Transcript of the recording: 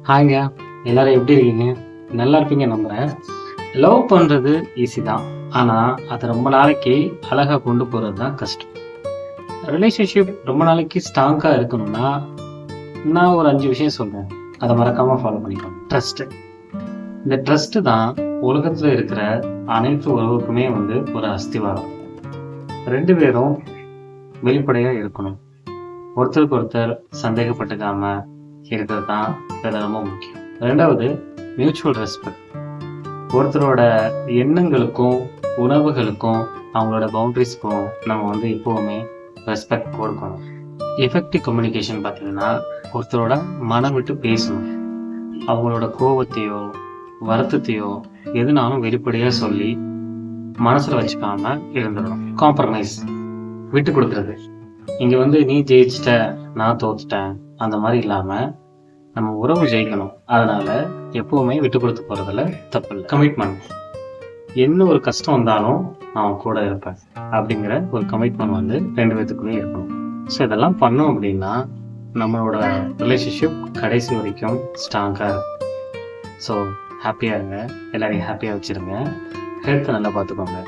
ஹாய்ங்க. எல்லாரும் எப்படி இருக்கீங்க? நல்லா இருப்பீங்க நம்புறேன். லவ் பண்றது ஈஸி தான். ஆனா, அத ரொம்ப நாளைக்கு அழகா கொண்டு போறது தான் கஷ்டம். ரிலேஷன்ஷிப் ரொம்ப நாளைக்கு ஸ்ட்ராங்கா இருக்கணும்னா, நான் ஒரு 5 விஷயம் சொல்றேன். அத மறக்காம ஃபாலோ பண்ணிக்கோங்க. ட்ரஸ்ட். இந்த ட்ரஸ்ட் தான் உலகத்துல இருக்கிற அனைத்து உறவுக்குமே ஒரு அஸ்திவாரம். 2 பேரும் வெளிப்படையா இருக்கணும். ஒருத்தருக்கு ஒருத்தர் சந்தேகப்பட்டுக்காம இருக்கிறது தான் இதுல ரொம்ப முக்கியம். 2வது மியூச்சுவல் ரெஸ்பெக்ட். ஒருத்தரோட எண்ணங்களுக்கும் உணர்வுகளுக்கும் அவங்களோட பவுண்டரிஸ்க்கும் நம்ம எப்பவுமே ரெஸ்பெக்ட் கொடுக்கணும். எஃபெக்டிவ் கம்யூனிகேஷன் பார்த்தீங்கன்னா ஒருத்தரோட மனம் விட்டு பேசணும். அவங்களோட கோபத்தையோ வருத்தத்தையோ எதுனாலும் வெளிப்படையா சொல்லி மனசுல வச்சுக்காம இருந்துடணும். காம்ப்ரமைஸ், விட்டு கொடுக்கறது. இங்க நீ ஜெயிச்சிட்ட நான் தோத்துட்டேன் அந்த மாதிரி இல்லாம நம்ம உறவு ஜெயிக்கணும். அதனால எப்பவுமே விட்டு கொடுத்து போறதுல தப்பு இல்லை. கமிட்மெண்ட். என்ன ஒரு கஷ்டம் வந்தாலும் நான் கூட இருப்பேன் அப்படிங்கிற ஒரு கமிட்மெண்ட் 2 பேத்துக்குள்ளே இருக்கணும். ஸோ இதெல்லாம் பண்ணோம் அப்படின்னா நம்மளோட ரிலேஷன்ஷிப் கடைசி வரைக்கும் ஸ்ட்ராங்காக இருக்கும். ஸோ ஹாப்பியாக இருங்க, எல்லாரையும் ஹாப்பியாக வச்சுருங்க, ஹெல்த்தை நல்லா பார்த்துக்கோங்க.